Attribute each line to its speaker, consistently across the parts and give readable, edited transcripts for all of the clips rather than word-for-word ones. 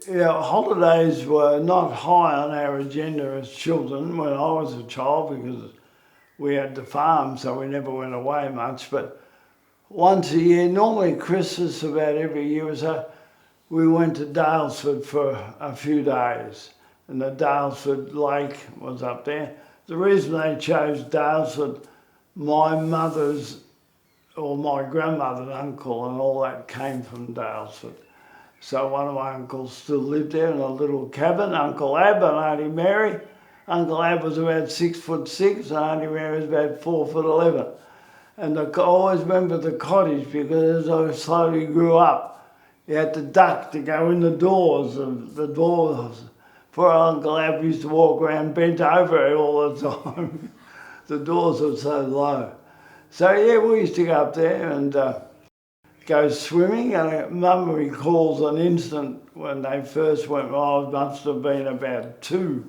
Speaker 1: Yeah, holidays were not high on our agenda as children when I was a child because we had the farm, so we never went away much. But once a year, normally Christmas about every year or so, we went to Dalesford for a few days. And the Dalesford Lake was up there. The reason they chose Dalesford, my mother's or my grandmother and uncle and all that came from Dalesford. So one of my uncles still lived there in a little cabin, Uncle Ab and Auntie Mary. Uncle Ab was about 6'6" and Auntie Mary was about 4'11". And I always remember the cottage because as I slowly grew up, you had to duck to go in the doors. And the doors, poor Uncle Ab used to walk around bent over it all the time. The doors were so low. So yeah, we used to go up there and go swimming. And Mum recalls an instant when they first went, well, I must have been about 2.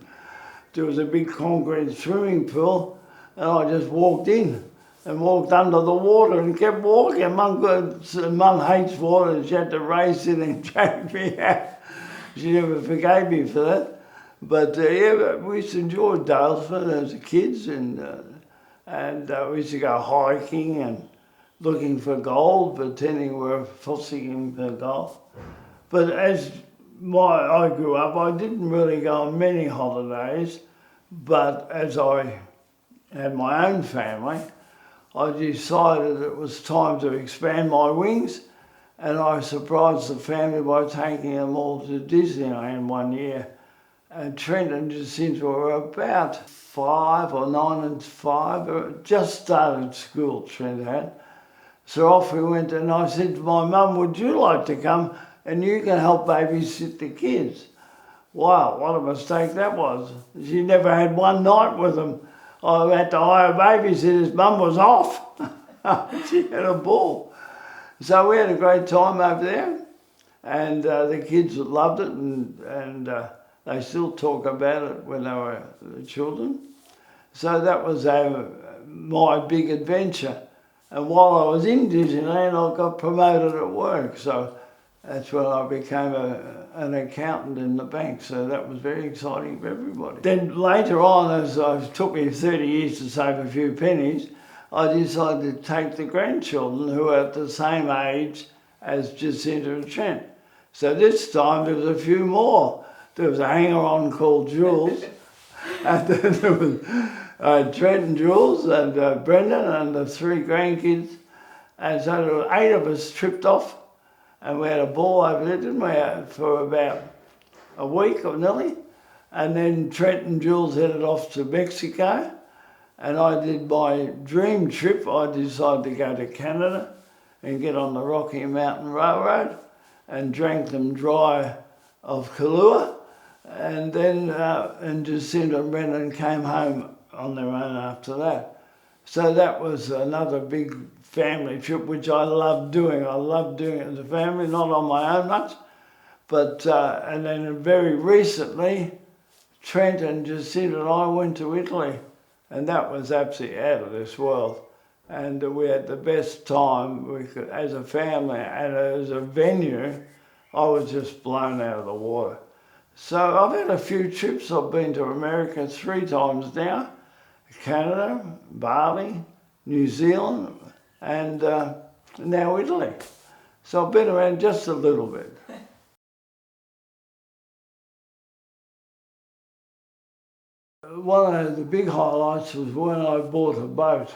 Speaker 1: There was a big concrete swimming pool and I just walked in and walked under the water and kept walking. Mum hates water and she had to race in and drag me out. She never forgave me for that. But yeah, we used to enjoy Dalesford as kids and we used to go hiking and looking for gold, pretending we were fossicking for gold. But as I grew up, I didn't really go on many holidays, but as I had my own family, I decided it was time to expand my wings, and I surprised the family by taking them all to Disneyland one year. And Trent and Jacinta were about 5 or 9 and 5, just started school, Trent had. So off we went, and I said to my mum, would you like to come and you can help babysit the kids? Wow, what a mistake that was. She never had one night with them. I had to hire babysitters. Mum was off. She had a ball. So we had a great time over there, and the kids loved it, and they still talk about it when they were children. So that was my big adventure. And while I was in Disneyland, I got promoted at work. So that's when I became an accountant in the bank. So that was very exciting for everybody. Then later on, as it took me 30 years to save a few pennies, I decided to take the grandchildren who were at the same age as Jacinta and Trent. So this time there was a few more. There was a hanger-on called Jules, and then there was Trent and Jules and Brendan and the 3 grandkids. And so there were 8 of us tripped off, and we had a ball over there, didn't we, for about a week or nearly. And then Trent and Jules headed off to Mexico, and I did my dream trip. I decided to go to Canada and get on the Rocky Mountain Railroad and drank them dry of Kahlua. And then and Jacinta and Brendan came home on their own after that. So that was another big family trip, which I loved doing. I loved doing it as a family, not on my own much. But, and then very recently, Trent and Jacinta and I went to Italy, and that was absolutely out of this world. And we had the best time we could, as a family, and as a venue, I was just blown out of the water. So I've had a few trips. I've been to America 3 times now, Canada, Bali, New Zealand, and now Italy. So I've been around just a little bit. One of the big highlights was when I bought a boat.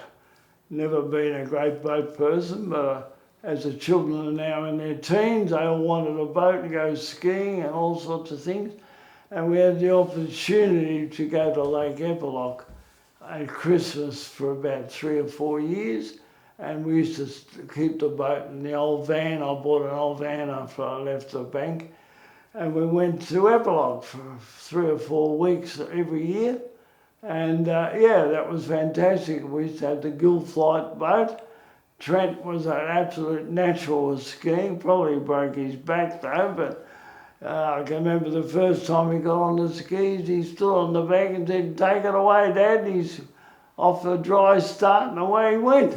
Speaker 1: Never been a great boat person, but as the children are now in their teens, they all wanted a boat to go skiing and all sorts of things. And we had the opportunity to go to Lake Eppalock at Christmas for about 3 or 4 years. And we used to keep the boat in the old van. I bought an old van after I left the bank. And we went to Eppalock for 3 or 4 weeks every year. And yeah, that was fantastic. We used to have the Gilflight boat. Trent was an absolute natural with skiing, probably broke his back though, but I can remember the first time he got on the skis, he stood on the back and said, "Take it away, Dad." He's off a dry start and away he went.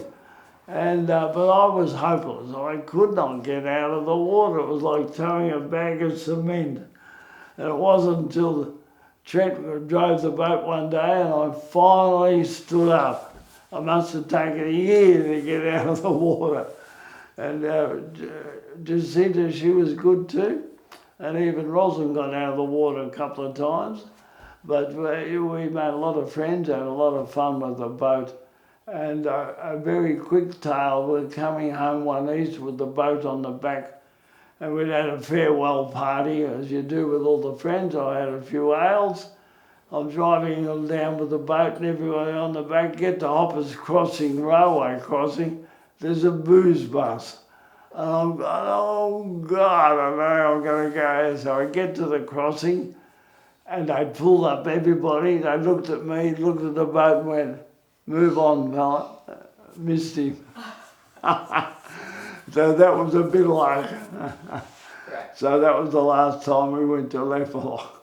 Speaker 1: But I was hopeless. I could not get out of the water. It was like towing a bag of cement. And it wasn't until Trent drove the boat one day and I finally stood up. I must have taken a year to get out of the water. And Jacinta, she was good too. And even Roslyn got out of the water a couple of times. But we made a lot of friends, had a lot of fun with the boat. And a very quick tale, we're coming home one Easter with the boat on the back, and we'd had a farewell party, as you do with all the friends. I had a few ales. I'm driving them down with the boat and everybody on the back, get to Hoppers Crossing, railway crossing, there's a booze bus. And I'm going, oh God, I know I'm going to go. So I get to the crossing and they pulled up everybody. They looked at me, looked at the boat and went, move on, fella. Missed him. So that was a bit like. So that was the last time we went to Leffelock.